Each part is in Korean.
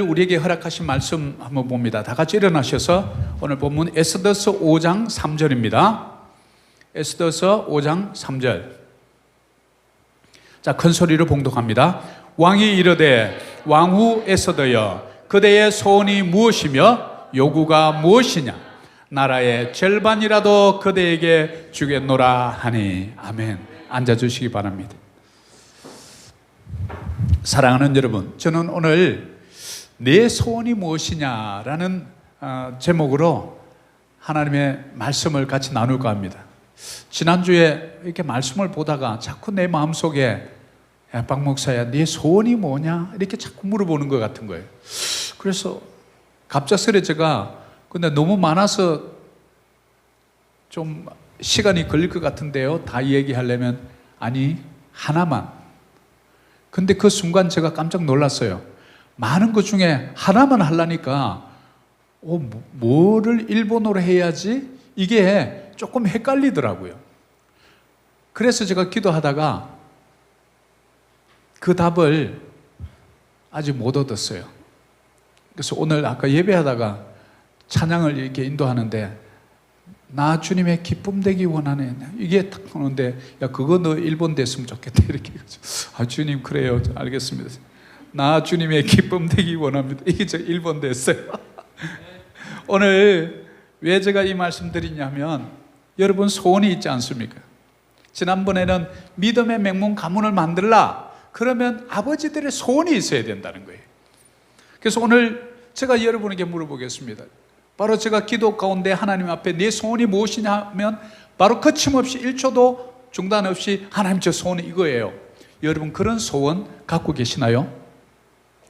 우리에게 허락하신 말씀 한번 봅니다. 다 같이 일어나셔서 오늘 본문 에스더서 5장 3절입니다. 에스더서 5장 3절. 자, 큰 소리로 봉독합니다. 왕이 이르되 왕후 에스더여, 그대의 소원이 무엇이며 요구가 무엇이냐? 나라의 절반이라도 그대에게 주겠노라 하니. 아멘. 앉아주시기 바랍니다. 사랑하는 여러분, 저는 오늘 내 소원이 무엇이냐라는 제목으로 하나님의 말씀을 같이 나눌까 합니다. 지난주에 이렇게 말씀을 보다가 자꾸 내 마음속에 박 목사야, 네 소원이 뭐냐? 이렇게 자꾸 물어보는 것 같은 거예요. 그래서 갑작스레 제가 근데 너무 많아서 좀 시간이 걸릴 것 같은데요, 다 얘기하려면. 아니, 하나만. 근데 그 순간 제가 깜짝 놀랐어요. 많은 것 중에 하나만 하려니까 뭐를 일본어로 해야지? 이게 조금 헷갈리더라고요. 그래서 제가 기도하다가 그 답을 아직 못 얻었어요. 그래서 오늘 아까 예배하다가 찬양을 이렇게 인도하는데, 나 주님의 기쁨 되기 원하네. 이게 딱 오는데, 야, 그거 너 일본 됐으면 좋겠다. 이렇게. 아, 주님, 그래요. 알겠습니다. 나 주님의 기쁨 되기 원합니다. 이게 저 일본 됐어요. 오늘 왜 제가 이 말씀 드리냐면, 여러분 소원이 있지 않습니까? 지난번에는 믿음의 맹문 가문을 만들라. 그러면 아버지들의 소원이 있어야 된다는 거예요. 그래서 오늘 제가 여러분에게 물어보겠습니다. 바로 제가 기도 가운데 하나님 앞에 내 소원이 무엇이냐 하면 바로 거침없이 1초도 중단 없이 하나님, 저 소원이 이거예요. 여러분 그런 소원 갖고 계시나요?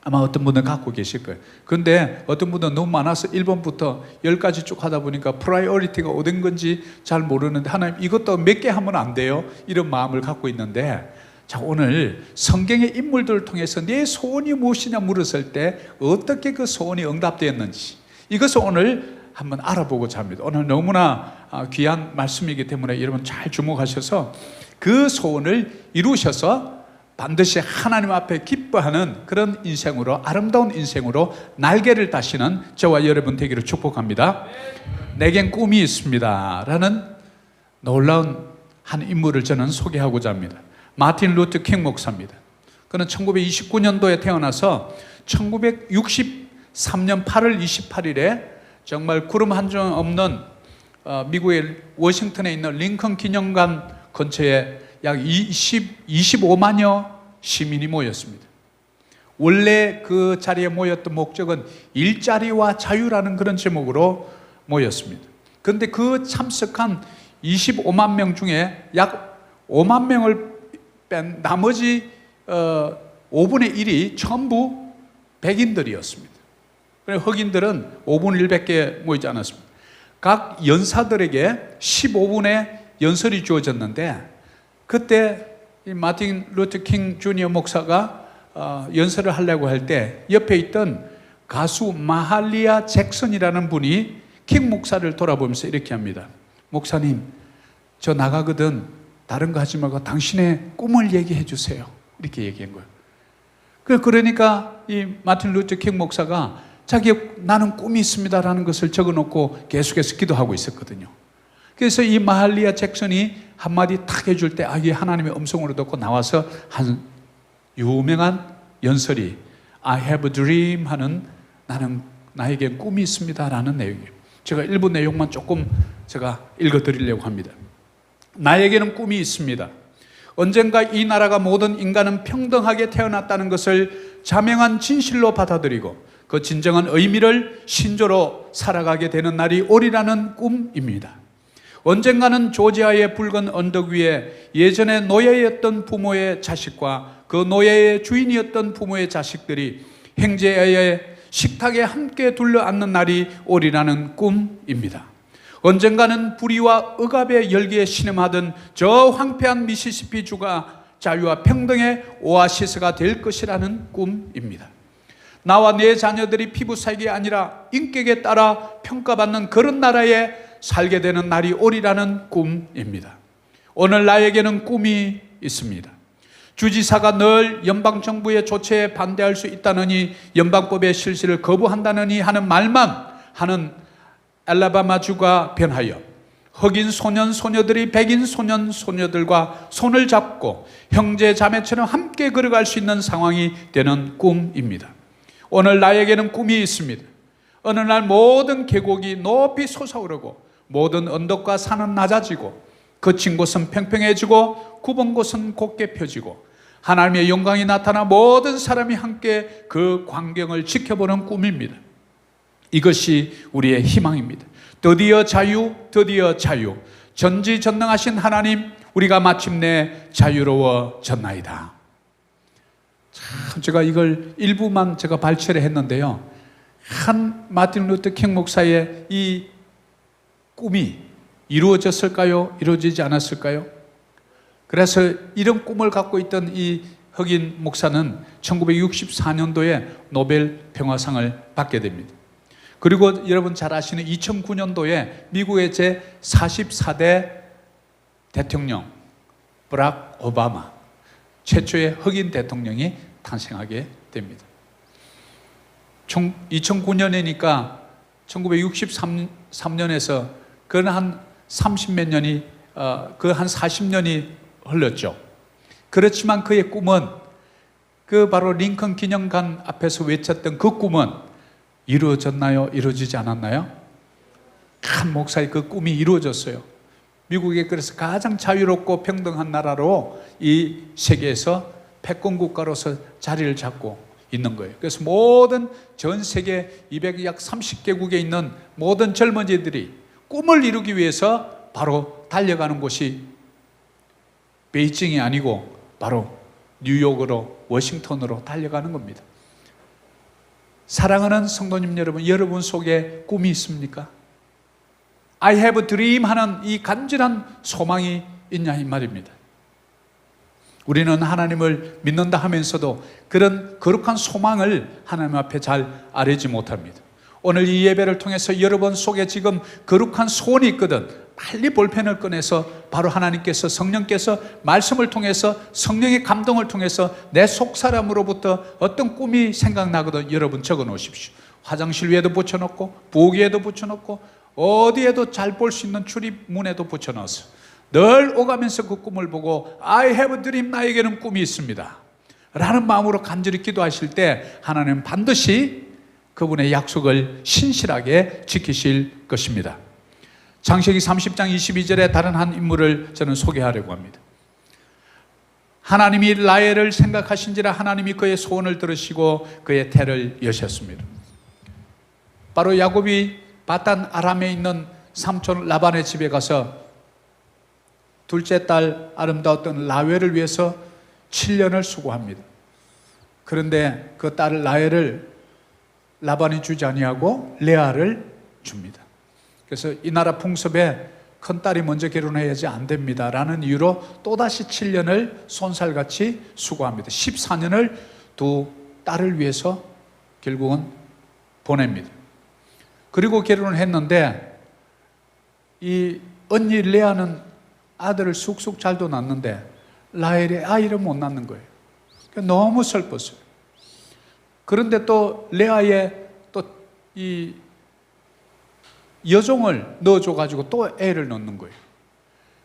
아마 어떤 분은 갖고 계실 거예요. 그런데 어떤 분은 너무 많아서 1번부터 10까지 쭉 하다 보니까 프라이어리티가 어딘 건지 잘 모르는데, 하나님 이것도 몇 개 하면 안 돼요? 이런 마음을 갖고 있는데, 자, 오늘 성경의 인물들을 통해서 내 소원이 무엇이냐 물었을 때 어떻게 그 소원이 응답되었는지, 이것을 오늘 한번 알아보고자 합니다. 오늘 너무나 귀한 말씀이기 때문에 여러분 잘 주목하셔서 그 소원을 이루셔서 반드시 하나님 앞에 기뻐하는 그런 인생으로, 아름다운 인생으로 날개를 다시는 저와 여러분 되기를 축복합니다. 내겐 꿈이 있습니다 라는 놀라운 한 인물을 저는 소개하고자 합니다. 마틴 루터 킹 목사입니다. 그는 1929년도에 태어나서 1963년 8월 28일에 정말 구름 한 점 없는 미국의 워싱턴에 있는 링컨 기념관 근처에 약 25만여 시민이 모였습니다. 원래 그 자리에 모였던 목적은 일자리와 자유라는 그런 제목으로 모였습니다. 그런데 그 참석한 25만 명 중에 약 5만 명을 뺀 나머지 5분의 1이 전부 백인들이었습니다. 흑인들은 5분 100개 모이지 않았습니다. 각 연사들에게 15분의 연설이 주어졌는데, 그때 이 마틴 루터 킹 주니어 목사가 연설을 하려고 할 때 옆에 있던 가수 마할리아 잭슨이라는 분이 킹 목사를 돌아보면서 이렇게 합니다. 목사님, 저 나가거든 다른 거 하지 말고 당신의 꿈을 얘기해 주세요. 이렇게 얘기한 거예요. 그러니까 이 마틴 루터 킹 목사가 나는 꿈이 있습니다라는 것을 적어놓고 계속해서 기도하고 있었거든요. 그래서 이 마할리아 잭슨이 한마디 탁 해줄 때, 이게 하나님의 음성으로 듣고 나와서 한 유명한 연설이 I have a dream 하는, 나에게 꿈이 있습니다라는 내용이에요. 제가 일부 내용만 조금 제가 읽어드리려고 합니다. 나에게는 꿈이 있습니다. 언젠가 이 나라가 모든 인간은 평등하게 태어났다는 것을 자명한 진실로 받아들이고 그 진정한 의미를 신조로 살아가게 되는 날이 오리라는 꿈입니다. 언젠가는 조지아의 붉은 언덕 위에 예전에 노예였던 부모의 자식과 그 노예의 주인이었던 부모의 자식들이 행제의 식탁에 함께 둘러앉는 날이 오리라는 꿈입니다. 언젠가는 불의와 억압의 열기에 신음하던 저 황폐한 미시시피 주가 자유와 평등의 오아시스가 될 것이라는 꿈입니다. 나와 내 자녀들이 피부 색이 아니라 인격에 따라 평가받는 그런 나라에 살게 되는 날이 오리라는 꿈입니다. 오늘 나에게는 꿈이 있습니다. 주지사가 늘 연방정부의 조치에 반대할 수 있다느니 연방법의 실시를 거부한다느니 하는 말만 하는 알라바마주가 변하여 흑인 소년 소녀들이 백인 소년 소녀들과 손을 잡고 형제 자매처럼 함께 걸어갈 수 있는 상황이 되는 꿈입니다. 오늘 나에게는 꿈이 있습니다. 어느 날 모든 계곡이 높이 솟아오르고 모든 언덕과 산은 낮아지고 거친 곳은 평평해지고 굽은 곳은 곧게 펴지고 하나님의 영광이 나타나 모든 사람이 함께 그 광경을 지켜보는 꿈입니다. 이것이 우리의 희망입니다. 드디어 자유, 드디어 자유. 전지전능하신 하나님, 우리가 마침내 자유로워졌나이다. 참 제가 이걸 일부만 제가 발췌를 했는데요, 한 마틴 루터 킹 목사의 이 꿈이 이루어졌을까요? 이루어지지 않았을까요? 그래서 이런 꿈을 갖고 있던 이 흑인 목사는 1964년도에 노벨 평화상을 받게 됩니다. 그리고 여러분 잘 아시는 2009년도에 미국의 제44대 대통령 버락 오바마, 최초의 흑인 대통령이 탄생하게 됩니다. 2009년이니까 1963년에서 그 한 30몇 년이 그 한 40년이 흘렀죠. 그렇지만 그의 꿈은, 그 바로 링컨 기념관 앞에서 외쳤던 그 꿈은 이루어졌나요? 이루어지지 않았나요? 한 목사의 그 꿈이 이루어졌어요. 미국이 그래서 가장 자유롭고 평등한 나라로 이 세계에서 패권 국가로서 자리를 잡고 있는 거예요. 그래서 모든 전 세계 200약 30개국에 있는 모든 젊은이들이 꿈을 이루기 위해서 바로 달려가는 곳이 베이징이 아니고 바로 뉴욕으로, 워싱턴으로 달려가는 겁니다. 사랑하는 성도님 여러분, 여러분 속에 꿈이 있습니까? I have a dream 하는 이 간절한 소망이 있냐 이 말입니다. 우리는 하나님을 믿는다 하면서도 그런 거룩한 소망을 하나님 앞에 잘 아뢰지 못합니다. 오늘 이 예배를 통해서 여러분 속에 지금 거룩한 소원이 있거든 빨리 볼펜을 꺼내서 바로 하나님께서, 성령께서 말씀을 통해서, 성령의 감동을 통해서 내 속사람으로부터 어떤 꿈이 생각나거든 여러분 적어 놓으십시오. 화장실 위에도 붙여놓고 부엌에도 붙여놓고 어디에도 잘 볼 수 있는 출입문에도 붙여넣어서 늘 오가면서 그 꿈을 보고 I have a dream, 나에게는 꿈이 있습니다 라는 마음으로 간절히 기도하실 때 하나님은 반드시 그분의 약속을 신실하게 지키실 것입니다. 창세기 30장 22절에 다른 한 인물을 저는 소개하려고 합니다. 하나님이 라헬을 생각하신지라 하나님이 그의 소원을 들으시고 그의 태를 여셨습니다. 바로 야곱이 바단 아람에 있는 삼촌 라반의 집에 가서 둘째 딸 아름다웠던 라헬을 위해서 7년을 수고합니다. 그런데 그 딸 라헬을 라반이 주지 아니하고 레아를 줍니다. 그래서 이 나라 풍습에 큰딸이 먼저 결혼해야지 안 됩니다 라는 이유로 또다시 7년을 손살같이 수고합니다. 14년을 두 딸을 위해서 결국은 보냅니다. 그리고 결혼을 했는데 이 언니 레아는 아들을 쑥쑥 잘도 낳는데 라헬이 아이를 못 낳는 거예요. 너무 슬펐어요. 그런데 또 레아의 또 이 여종을 넣어줘가지고 또 애를 낳는 거예요.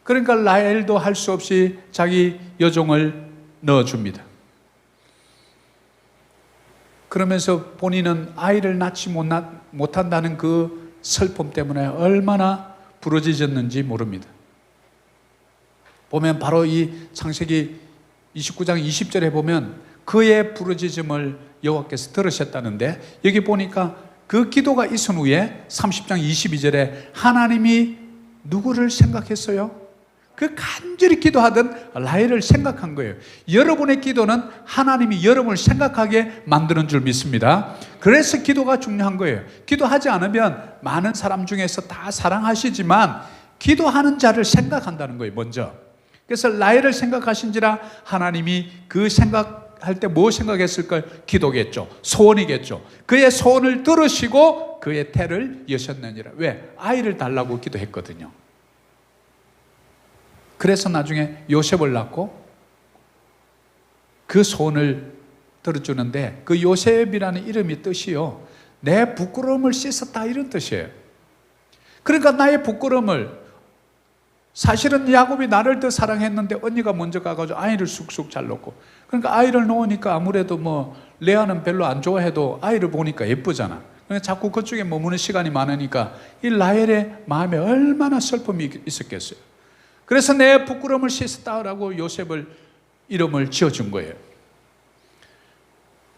그러니까 라헬도 할 수 없이 자기 여종을 넣어줍니다. 그러면서 본인은 아이를 낳지 못한다는 그 슬픔 때문에 얼마나 부러지셨는지 모릅니다. 보면 바로 이 창세기 29장 20절에 보면 그의 부르짖음을 여호와께서 들으셨다는데, 여기 보니까 그 기도가 있은 후에 30장 22절에 하나님이 누구를 생각했어요? 그 간절히 기도하던 라헬을 생각한 거예요. 여러분의 기도는 하나님이 여러분을 생각하게 만드는 줄 믿습니다. 그래서 기도가 중요한 거예요. 기도하지 않으면 많은 사람 중에서 다 사랑하시지만 기도하는 자를 생각한다는 거예요, 먼저. 그래서 라헬을 생각하신지라 하나님이 그 생각할 때 뭐 생각했을까요? 기도겠죠. 소원이겠죠. 그의 소원을 들으시고 그의 태를 여셨느니라. 왜? 아이를 달라고 기도했거든요. 그래서 나중에 요셉을 낳고 그 소원을 들어주는데 그 요셉이라는 이름이 뜻이요, 내 부끄러움을 씻었다 이런 뜻이에요. 그러니까 나의 부끄러움을, 사실은 야곱이 나를 더 사랑했는데 언니가 먼저 가가지고 아이를 쑥쑥 잘 놓고, 그러니까 아이를 놓으니까 아무래도 뭐 레아는 별로 안 좋아해도 아이를 보니까 예쁘잖아. 그러니까 자꾸 그쪽에 머무는 시간이 많으니까 이 라헬의 마음에 얼마나 슬픔이 있었겠어요. 그래서 내 부끄러움을 씻었다라고 요셉을 이름을 지어준 거예요.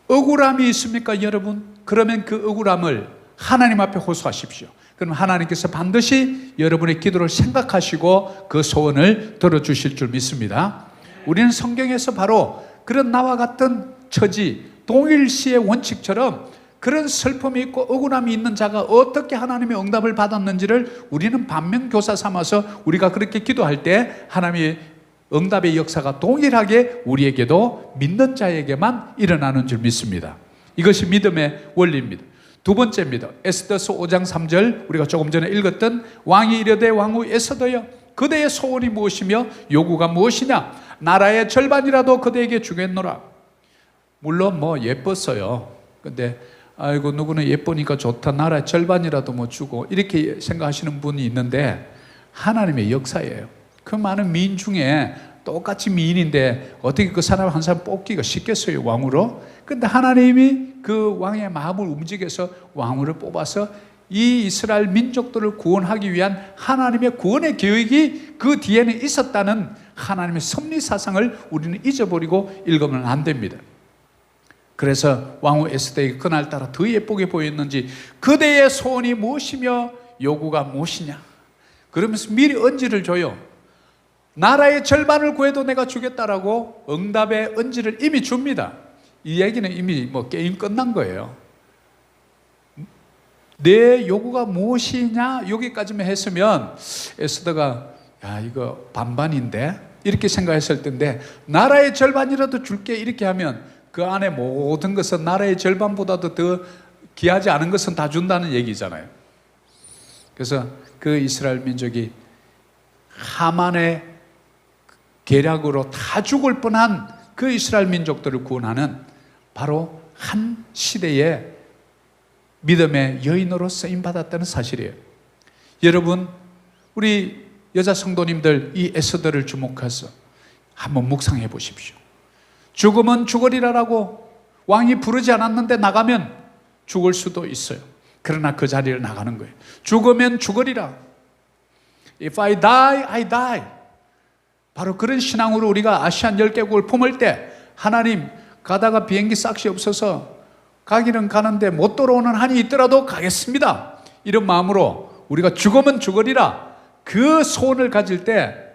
억울함이 있습니까 여러분? 그러면 그 억울함을 하나님 앞에 호소하십시오. 그럼 하나님께서 반드시 여러분의 기도를 생각하시고 그 소원을 들어주실 줄 믿습니다. 우리는 성경에서 바로 그런 나와 같은 처지, 동일시의 원칙처럼 그런 슬픔이 있고 억울함이 있는 자가 어떻게 하나님의 응답을 받았는지를 우리는 반면교사 삼아서 우리가 그렇게 기도할 때 하나님의 응답의 역사가 동일하게 우리에게도 믿는 자에게만 일어나는 줄 믿습니다. 이것이 믿음의 원리입니다. 두 번째입니다. 에스더서 5장 3절, 우리가 조금 전에 읽었던 왕이 이르되 왕후 에스더여, 그대의 소원이 무엇이며 요구가 무엇이냐? 나라의 절반이라도 그대에게 주겠노라. 물론 뭐 예뻤어요. 근데 아이고 누구는 예쁘니까 좋다, 나라의 절반이라도 뭐 주고, 이렇게 생각하시는 분이 있는데 하나님의 역사예요. 그 많은 미인 중에 똑같이 미인인데 어떻게 그 사람 한 사람 뽑기가 쉽겠어요, 왕으로? 근데 하나님이 그 왕의 마음을 움직여서 왕으로 뽑아서 이 이스라엘 민족들을 구원하기 위한 하나님의 구원의 계획이 그 뒤에는 있었다는 하나님의 섭리 사상을 우리는 잊어버리고 읽으면 안 됩니다. 그래서 왕후 에스더에게 그날따라 더 예쁘게 보였는지 그대의 소원이 무엇이며 요구가 무엇이냐, 그러면서 미리 언지를 줘요. 나라의 절반을 구해도 내가 주겠다라고 응답의 언지를 이미 줍니다. 이 얘기는 이미 뭐 게임 끝난 거예요. 내 요구가 무엇이냐 여기까지만 했으면 에스더가 야 이거 반반인데 이렇게 생각했을 텐데, 나라의 절반이라도 줄게 이렇게 하면 그 안에 모든 것은 나라의 절반보다도 더 귀하지 않은 것은 다 준다는 얘기잖아요. 그래서 그 이스라엘 민족이 하만의 계략으로 다 죽을 뻔한 그 이스라엘 민족들을 구원하는 바로 한 시대의 믿음의 여인으로 쓰임받았다는 사실이에요. 여러분, 우리 여자 성도님들 이 에스더를 주목해서 한번 묵상해 보십시오. 죽으면 죽으리라라고 왕이 부르지 않았는데 나가면 죽을 수도 있어요. 그러나 그 자리를 나가는 거예요. 죽으면 죽으리라. If I die, I die. 바로 그런 신앙으로 우리가 아시안 10개국을 품을 때, 하나님 가다가 비행기 싹시 없어서 가기는 가는데 못 돌아오는 한이 있더라도 가겠습니다, 이런 마음으로 우리가 죽으면 죽으리라 그 소원을 가질 때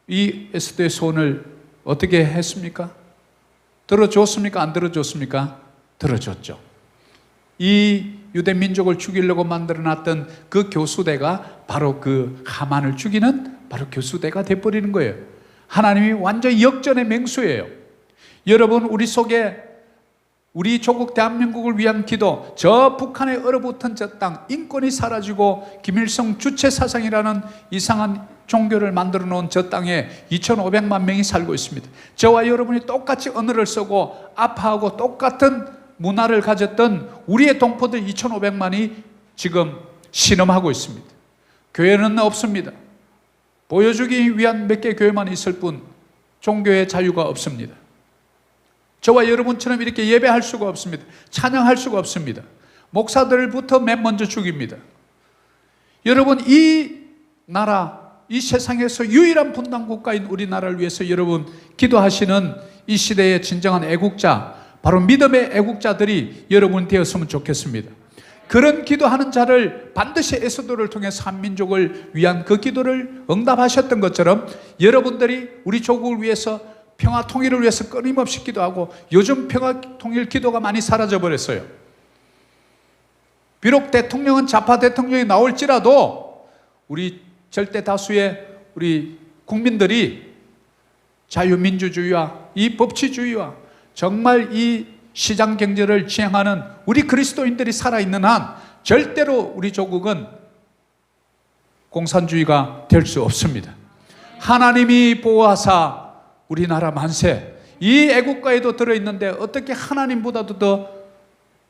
이 에스더의 소원을 어떻게 했습니까? 들어줬습니까? 안 들어줬습니까? 들어줬죠. 이 유대 민족을 죽이려고 만들어놨던 그 교수대가 바로 그 하만을 죽이는 바로 교수대가 돼버리는 거예요. 하나님이 완전히 역전의 맹수예요. 여러분, 우리 속에 우리 조국 대한민국을 위한 기도, 저 북한에 얼어붙은 저 땅, 인권이 사라지고 김일성 주체 사상이라는 이상한 종교를 만들어 놓은 저 땅에 2,500만 명이 살고 있습니다. 저와 여러분이 똑같이 언어를 쓰고 아파하고 똑같은 문화를 가졌던 우리의 동포들 2,500만이 지금 신음하고 있습니다. 교회는 없습니다. 보여주기 위한 몇 개 교회만 있을 뿐 종교의 자유가 없습니다. 저와 여러분처럼 이렇게 예배할 수가 없습니다. 찬양할 수가 없습니다. 목사들부터 맨 먼저 죽입니다. 여러분, 이 나라, 이 세상에서 유일한 분단 국가인 우리나라를 위해서 여러분 기도하시는 이 시대의 진정한 애국자, 바로 믿음의 애국자들이 여러분 되었으면 좋겠습니다. 그런 기도하는 자를 반드시 에스더를 통해서 한민족을 위한 그 기도를 응답하셨던 것처럼 여러분들이 우리 조국을 위해서, 평화 통일을 위해서 끊임없이 기도하고, 요즘 평화 통일 기도가 많이 사라져 버렸어요. 비록 대통령은 좌파 대통령이 나올지라도 우리 절대 다수의 우리 국민들이 자유민주주의와 이 법치주의와 정말 이 시장 경제를 지향하는 우리 그리스도인들이 살아있는 한 절대로 우리 조국은 공산주의가 될 수 없습니다. 하나님이 보호하사 우리나라 만세, 이 애국가에도 들어있는데 어떻게 하나님보다도 더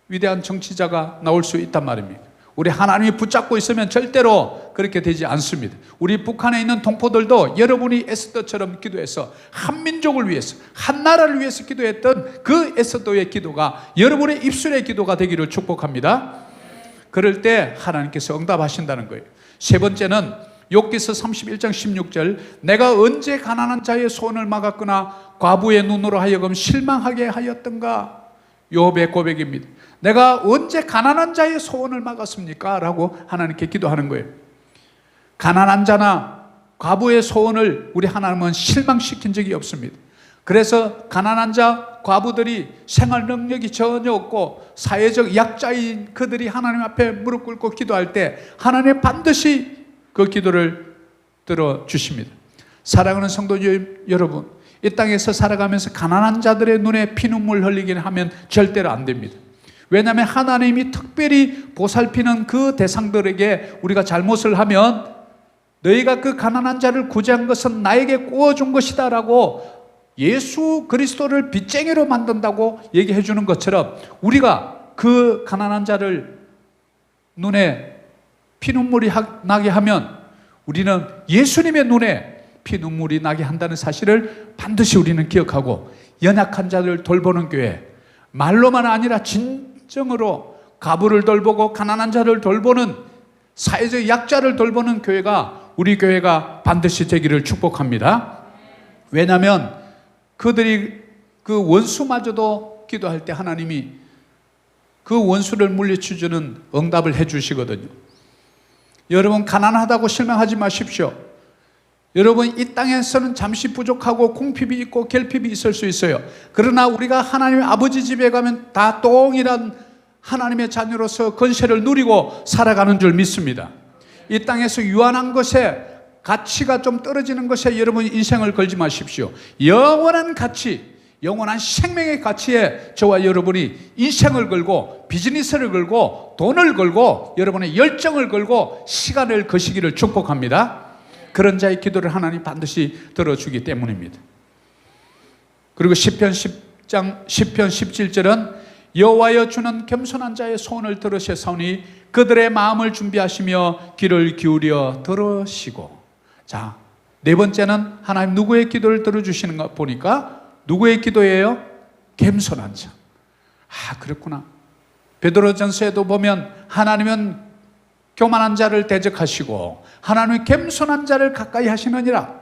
위대한 정치자가 나올 수 있단 말입니까? 우리 하나님이 붙잡고 있으면 절대로 그렇게 되지 않습니다. 우리 북한에 있는 동포들도 여러분이 에스더처럼 기도해서 한민족을 위해서, 한 나라를 위해서 기도했던 그 에스더의 기도가 여러분의 입술의 기도가 되기를 축복합니다. 그럴 때 하나님께서 응답하신다는 거예요. 세 번째는 욥기서 31장 16절, 내가 언제 가난한 자의 소원을 막았거나 과부의 눈으로 하여금 실망하게 하였던가. 욥의 고백입니다. 내가 언제 가난한 자의 소원을 막았습니까? 라고 하나님께 기도하는 거예요. 가난한 자나 과부의 소원을 우리 하나님은 실망시킨 적이 없습니다. 그래서 가난한 자, 과부들이 생활 능력이 전혀 없고 사회적 약자인 그들이 하나님 앞에 무릎 꿇고 기도할 때 하나님 반드시 그 기도를 들어주십니다. 사랑하는 성도 여러분, 이 땅에서 살아가면서 가난한 자들의 눈에 피눈물 흘리기는 하면 절대로 안 됩니다. 왜냐하면 하나님이 특별히 보살피는 그 대상들에게 우리가 잘못을 하면 너희가 그 가난한 자를 구제한 것은 나에게 구워준 것이다 라고 예수 그리스도를 빚쟁이로 만든다고 얘기해 주는 것처럼 우리가 그 가난한 자를 눈에 피눈물이 나게 하면 우리는 예수님의 눈에 피눈물이 나게 한다는 사실을 반드시 우리는 기억하고 연약한 자를 돌보는 교회, 말로만 아니라 진정으로 가부를 돌보고 가난한 자를 돌보는 사회적 약자를 돌보는 교회가 우리 교회가 반드시 되기를 축복합니다. 왜냐하면 그들이 그 원수마저도 기도할 때 하나님이 그 원수를 물리쳐주는 응답을 해 주시거든요. 여러분, 가난하다고 실망하지 마십시오. 여러분, 이 땅에서는 잠시 부족하고 궁핍이 있고 결핍이 있을 수 있어요. 그러나 우리가 하나님의 아버지 집에 가면 다 동일한 하나님의 자녀로서 건세를 누리고 살아가는 줄 믿습니다. 이 땅에서 유한한 것에, 가치가 좀 떨어지는 것에 여러분 인생을 걸지 마십시오. 영원한 가치, 영원한 생명의 가치에 저와 여러분이 인생을 걸고 비즈니스를 걸고 돈을 걸고 여러분의 열정을 걸고 시간을 거시기를 축복합니다. 그런 자의 기도를 하나님 반드시 들어주기 때문입니다. 그리고 시편 17절은 여호와여 주는 겸손한 자의 소원을 들으셨사오니 그들의 마음을 준비하시며 귀를 기울여 들으시고. 자, 네 번째는 하나님 누구의 기도를 들어주시는 거 보니까 누구의 기도예요? 겸손한 자. 아, 그렇구나. 베드로전서에도 보면 하나님은 교만한 자를 대적하시고 하나님은 겸손한 자를 가까이 하시느니라.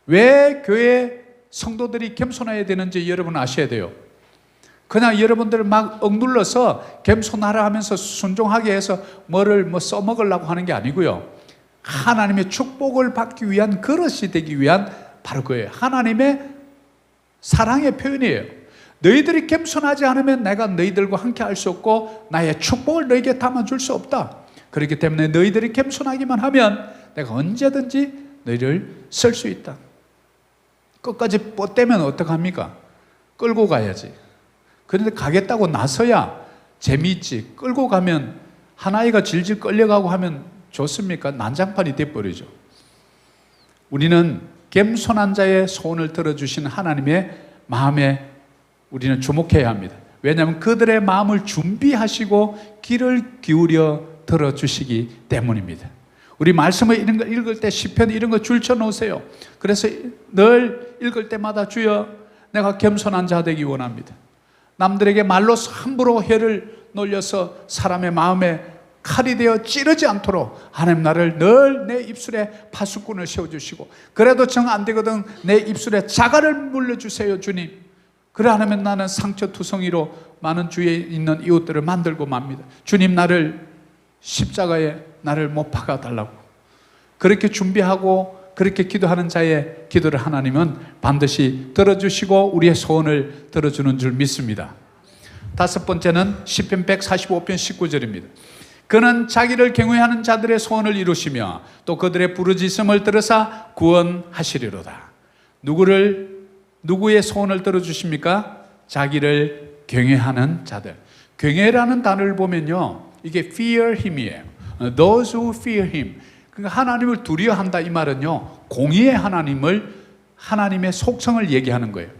왜 교회 성도들이 겸손해야 되는지 여러분 아셔야 돼요. 그냥 여러분들을 막 억눌러서 겸손하라 하면서 순종하게 해서 뭐를 써먹으려고 하는 게 아니고요. 하나님의 축복을 받기 위한 그릇이 되기 위한 바로 그예요. 하나님의 사랑의 표현이에요. 너희들이 겸손하지 않으면 내가 너희들과 함께 할 수 없고 나의 축복을 너희에게 담아줄 수 없다. 그렇기 때문에 너희들이 겸손하기만 하면 내가 언제든지 너희를 쓸 수 있다. 끝까지 뻗대면 어떡합니까? 끌고 가야지. 그런데 가겠다고 나서야 재미있지. 끌고 가면 한 아이가 질질 끌려가고 하면 좋습니까? 난장판이 돼버리죠. 우리는 겸손한 자의 소원을 들어주신 하나님의 마음에 우리는 주목해야 합니다. 왜냐하면 그들의 마음을 준비하시고 귀를 기울여 들어주시기 때문입니다. 우리 말씀을 이런 거 읽을 때 시편 이런 거 줄쳐 놓으세요. 그래서 늘 읽을 때마다 주여 내가 겸손한 자 되기 원합니다. 남들에게 말로 함부로 혀를 놀려서 사람의 마음에 칼이 되어 찌르지 않도록 하나님 나를 늘 내 입술에 파수꾼을 세워주시고 그래도 정 안 되거든 내 입술에 자갈을 물려주세요 주님. 그래 하면 나는 상처투성이로 많은 주위에 있는 이웃들을 만들고 맙니다. 주님 나를 십자가에 나를 못 박아달라고. 그렇게 준비하고 그렇게 기도하는 자의 기도를 하나님은 반드시 들어주시고 우리의 소원을 들어주는 줄 믿습니다. 다섯 번째는 시편 145편 19절입니다. 그는 자기를 경외하는 자들의 소원을 이루시며 또 그들의 부르짖음을 들으사 구원하시리로다. 누구의 소원을 들어주십니까? 자기를 경외하는 자들. 경외라는 단어를 보면요, 이게 fear him이에요. Those who fear him. 그러니까 하나님을 두려워한다 이 말은요, 공의의 하나님의 속성을 얘기하는 거예요.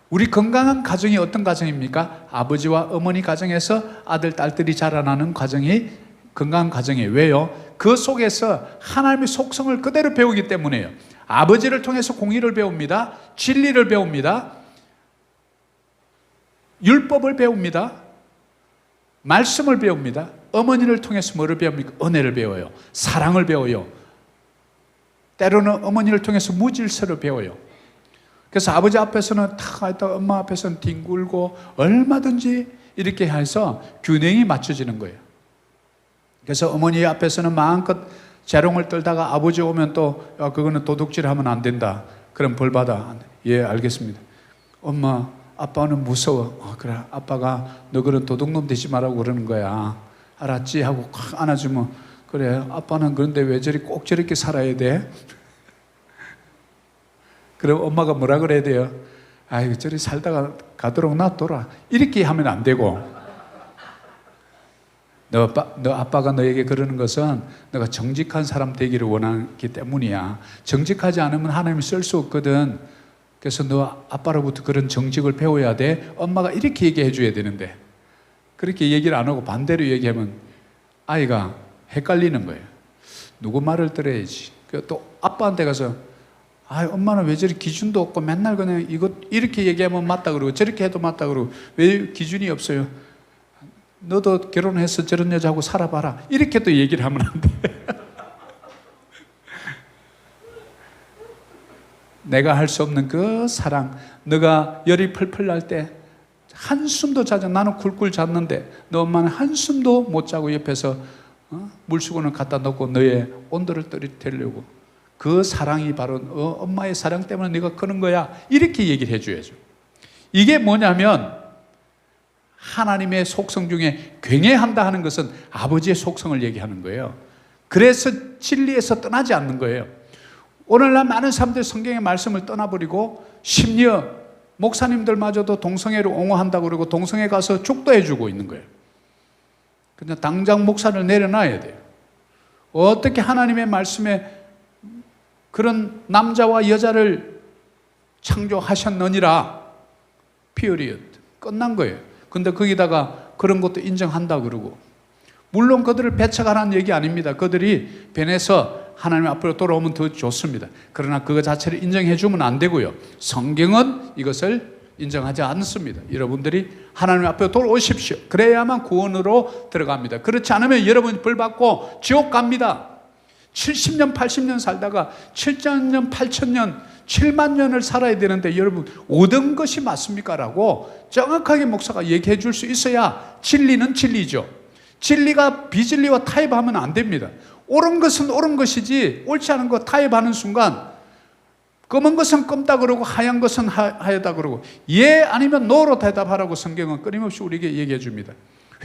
우리 건강한 가정이 어떤 가정입니까? 아버지와 어머니 가정에서 아들, 딸들이 자라나는 가정이 건강한 가정이에요. 왜요? 그 속에서 하나님의 속성을 그대로 배우기 때문에요. 아버지를 통해서 공의를 배웁니다. 진리를 배웁니다. 율법을 배웁니다. 말씀을 배웁니다. 어머니를 통해서 뭐를 배웁니까? 은혜를 배워요. 사랑을 배워요. 때로는 어머니를 통해서 무질서를 배워요. 그래서 아버지 앞에서는 탁 있다가 엄마 앞에서는 뒹굴고 얼마든지 이렇게 해서 균형이 맞춰지는 거예요. 그래서 어머니 앞에서는 마음껏 재롱을 떨다가 아버지 오면 또 그거는 도둑질하면 안 된다. 그럼 벌 받아. 예, 알겠습니다. 엄마, 아빠는 무서워. 그래, 아빠가 너 그런 도둑놈 되지 말라고 그러는 거야. 알았지? 하고 콱 안아주면 그래, 아빠는 그런데 왜 꼭 저렇게 살아야 돼? 그럼 엄마가 뭐라 그래야 돼요? 아이고, 저리 살다가 가도록 놔둬라. 이렇게 하면 안 되고, 너 아빠가 너에게 그러는 것은 너가 정직한 사람 되기를 원하기 때문이야. 정직하지 않으면 하나님이 쓸 수 없거든. 그래서 너 아빠로부터 그런 정직을 배워야 돼. 엄마가 이렇게 얘기해 줘야 되는데, 그렇게 얘기를 안 하고 반대로 얘기하면 아이가 헷갈리는 거예요. 누구 말을 들어야지. 또 아빠한테 가서 엄마는 왜 저리 기준도 없고 맨날 그냥 이거 이렇게 얘기하면 맞다 그러고 저렇게 해도 맞다 그러고 왜 기준이 없어요? 너도 결혼해서 저런 여자하고 살아봐라. 이렇게 또 얘기를 하면 안 돼. 내가 할 수 없는 그 사랑, 너가 열이 펄펄 날 때 한숨도 자자. 나는 굴굴 잤는데 너 엄마는 한숨도 못 자고 옆에서 물수건을 갖다 놓고 너의 온도를 떨어뜨리려고. 그 사랑이 바로 엄마의 사랑 때문에 네가 그런 거야. 이렇게 얘기를 해줘야죠. 이게 뭐냐면 하나님의 속성 중에 굉해한다 하는 것은 아버지의 속성을 얘기하는 거예요. 그래서 진리에서 떠나지 않는 거예요. 오늘날 많은 사람들이 성경의 말씀을 떠나버리고 심지어 목사님들마저도 동성애를 옹호한다고 그러고 동성애 가서 축도해 주고 있는 거예요. 그냥 당장 목사를 내려놔야 돼요. 어떻게 하나님의 말씀에 그런 남자와 여자를 창조하셨느니라. period. 끝난 거예요. 근데 거기다가 그런 것도 인정한다 그러고, 물론 그들을 배척하라는 얘기 아닙니다. 그들이 변해서 하나님 앞으로 돌아오면 더 좋습니다. 그러나 그거 자체를 인정해 주면 안 되고요. 성경은 이것을 인정하지 않습니다. 여러분들이 하나님 앞에 돌아오십시오. 그래야만 구원으로 들어갑니다. 그렇지 않으면 여러분이 벌 받고 지옥 갑니다. 70년, 80년 살다가 7,000년, 8,000년, 7만 년을 살아야 되는데 여러분 얻은 것이 맞습니까? 라고 정확하게 목사가 얘기해 줄 수 있어야 진리는 진리죠. 진리가 비진리와 타협하면 안 됩니다. 옳은 것은 옳은 것이지 옳지 않은 거 타협하는 순간 검은 것은 검다 그러고 하얀 것은 하얗다 그러고 예 아니면 노로 대답하라고 성경은 끊임없이 우리에게 얘기해 줍니다.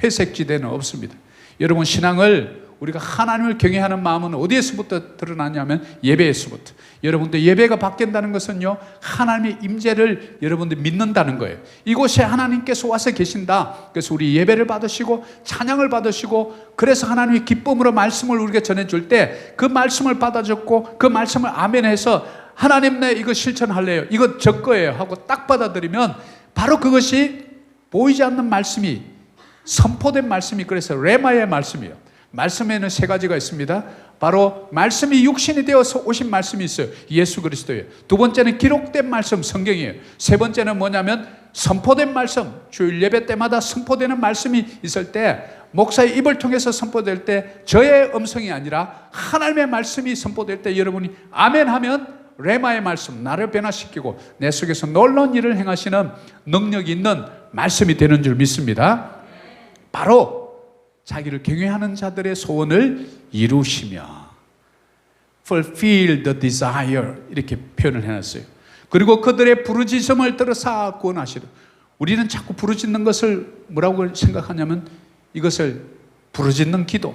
회색 지대는 없습니다. 여러분 신앙을 우리가 하나님을 경외하는 마음은 어디에서부터 드러나냐면 예배에서부터. 여러분들 예배가 바뀐다는 것은요 하나님의 임재를 여러분들 믿는다는 거예요. 이곳에 하나님께서 와서 계신다. 그래서 우리 예배를 받으시고 찬양을 받으시고 그래서 하나님의 기쁨으로 말씀을 우리에게 전해줄 때 그 말씀을 받아줬고 그 말씀을 아멘해서 하나님 내 이거 실천할래요. 이거 저 거예요 하고 딱 받아들이면 바로 그것이 보이지 않는 말씀이 선포된 말씀이 그래서 레마의 말씀이에요. 말씀에는 세 가지가 있습니다. 바로 말씀이 육신이 되어서 오신 말씀이 있어요. 예수 그리스도예요. 두 번째는 기록된 말씀 성경이에요. 세 번째는 뭐냐면 선포된 말씀. 주일 예배 때마다 선포되는 말씀이 있을 때 목사의 입을 통해서 선포될 때 저의 음성이 아니라 하나님의 말씀이 선포될 때 여러분이 아멘 하면 레마의 말씀 나를 변화시키고 내 속에서 놀라운 일을 행하시는 능력이 있는 말씀이 되는 줄 믿습니다. 바로 자기를 경외하는 자들의 소원을 이루시며 fulfill the desire 이렇게 표현을 해놨어요. 그리고 그들의 부르짖음을 들으사 구원하시라. 우리는 자꾸 부르짖는 것을 뭐라고 생각하냐면 이것을 부르짖는 기도.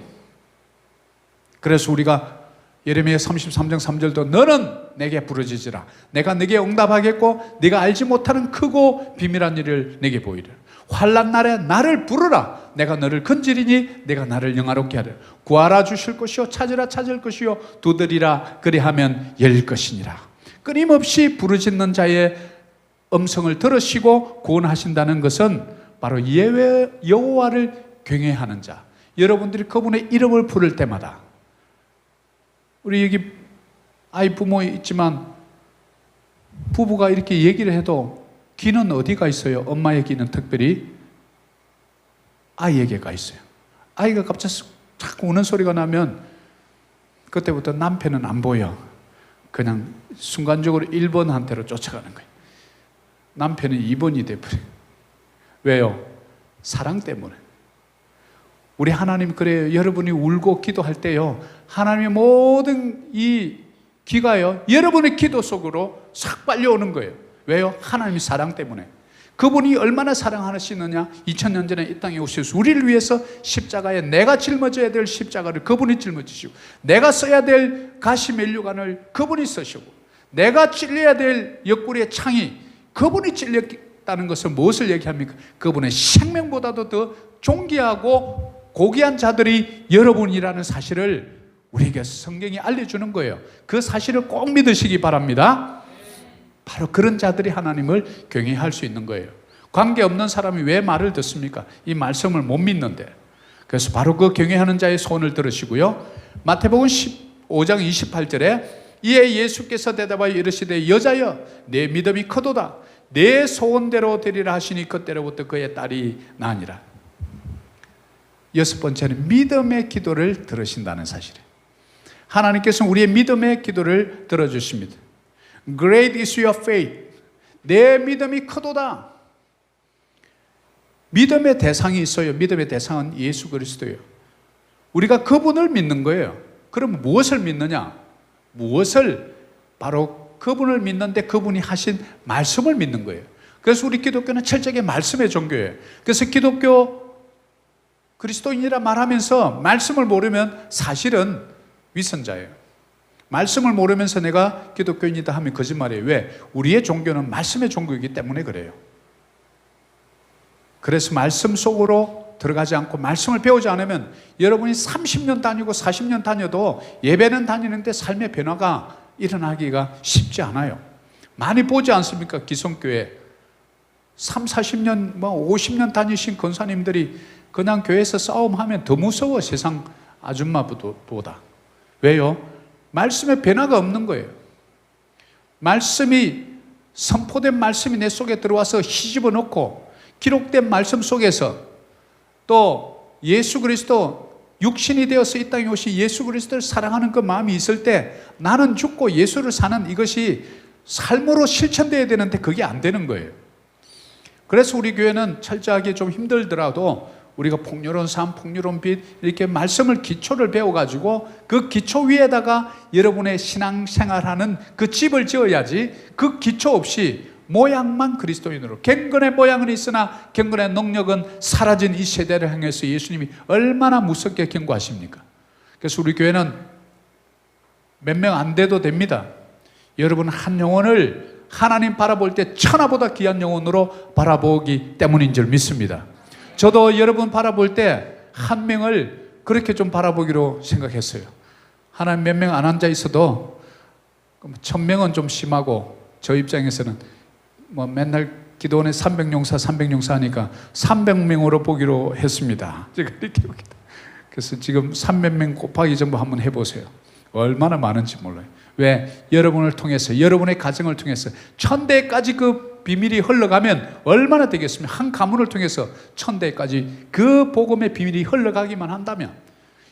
그래서 우리가 예레미야 33장 3절도 너는 내게 부르짖으라. 내가 네게 응답하겠고 네가 알지 못하는 크고 비밀한 일을 내게 보이리라. 환난 날에 나를 부르라. 내가 너를 건지리니 내가 나를 영화롭게 하리라. 구하라 주실 것이요 찾으라 찾을 것이요 두드리라 그리하면 열릴 것이니라. 끊임없이 부르짖는 자의 음성을 들으시고 구원하신다는 것은 바로 여호와를 경외하는 자, 여러분들이 그분의 이름을 부를 때마다, 우리 여기 아이 부모 있지만 부부가 이렇게 얘기를 해도 귀는 어디가 있어요? 엄마의 귀는 특별히 아이에게가 있어요. 아이가 갑자기 자꾸 우는 소리가 나면 그때부터 남편은 안 보여. 그냥 순간적으로 1번한테로 쫓아가는 거예요. 남편은 2번이 돼버려요. 왜요? 사랑 때문에. 우리 하나님 그래요. 여러분이 울고 기도할 때요, 하나님의 모든 이 기가요, 여러분의 기도 속으로 싹 빨려오는 거예요. 왜요? 하나님의 사랑 때문에. 그분이 얼마나 사랑하시느냐. 2000년 전에 이 땅에 오셔서 우리를 위해서 십자가에, 내가 짊어져야 될 십자가를 그분이 짊어지시고, 내가 써야 될 가시 면류관을 그분이 쓰시고, 내가 찔려야 될 옆구리의 창이 그분이 찔렸다는 것은 무엇을 얘기합니까? 그분의 생명보다도 더 존귀하고 고귀한 자들이 여러분이라는 사실을 우리에게 성경이 알려주는 거예요. 그 사실을 꼭 믿으시기 바랍니다. 바로 그런 자들이 하나님을 경외할 수 있는 거예요. 관계없는 사람이 왜 말을 듣습니까? 이 말씀을 못 믿는데. 그래서 바로 그 경외하는 자의 소원을 들으시고요, 마태복음 15장 28절에 이에 예수께서 대답하여 이르시되 여자여 내 믿음이 크도다, 내 소원대로 되리라 하시니 그때로부터 그의 딸이 나으니라. 여섯 번째는 믿음의 기도를 들으신다는 사실이에요. 하나님께서는 우리의 믿음의 기도를 들어주십니다. Great is your faith. 내 믿음이 크도다. 믿음의 대상이 있어요. 믿음의 대상은 예수 그리스도예요. 우리가 그분을 믿는 거예요. 그럼 무엇을 믿느냐? 무엇을? 바로 그분을 믿는데 그분이 하신 말씀을 믿는 거예요. 그래서 우리 기독교는 철저하게 말씀의 종교예요. 그래서 기독교 그리스도인이라 말하면서 말씀을 모르면 사실은 위선자예요. 말씀을 모르면서 내가 기독교인이다 하면 거짓말이에요. 왜? 우리의 종교는 말씀의 종교이기 때문에 그래요. 그래서 말씀 속으로 들어가지 않고 말씀을 배우지 않으면 여러분이 30년 다니고 40년 다녀도 예배는 다니는데 삶의 변화가 일어나기가 쉽지 않아요. 많이 보지 않습니까? 기성교회 3, 40년, 50년 다니신 권사님들이 그냥 교회에서 싸움하면 더 무서워, 세상 아줌마보다. 왜요? 말씀에 변화가 없는 거예요. 말씀이, 선포된 말씀이 내 속에 들어와서 휘집어 놓고 기록된 말씀 속에서 또 예수 그리스도 육신이 되어서 이 땅에 오신 예수 그리스도를 사랑하는 그 마음이 있을 때 나는 죽고 예수를 사는 이것이 삶으로 실천되어야 되는데 그게 안 되는 거예요. 그래서 우리 교회는 철저하게 좀 힘들더라도 우리가 풍요로운 삶, 풍요로운 빛, 이렇게 말씀을 기초를 배워가지고 그 기초 위에다가 여러분의 신앙생활하는 그 집을 지어야지, 그 기초 없이 모양만 그리스도인으로, 경건의 모양은 있으나 경건의 능력은 사라진 이 세대를 향해서 예수님이 얼마나 무섭게 경고하십니까? 그래서 우리 교회는 몇 명 안 돼도 됩니다. 여러분 한 영혼을 하나님 바라볼 때 천하보다 귀한 영혼으로 바라보기 때문인 줄 믿습니다. 저도 여러분 바라볼 때 한 명을 그렇게 좀 바라보기로 생각했어요. 하나님 몇 명 안 앉아 있어도 1000명은 좀 심하고, 저 입장에서는 맨날 기도원에 300용사 하니까 300명으로 보기로 했습니다. 제가 이렇게 보기도. 그래서 지금 300명 곱하기 전부 한번 해보세요. 얼마나 많은지 몰라요. 왜? 여러분을 통해서, 여러분의 가정을 통해서 1000대까지 그 비밀이 흘러가면 얼마나 되겠습니까? 한 가문을 통해서 1000대까지 그 복음의 비밀이 흘러가기만 한다면,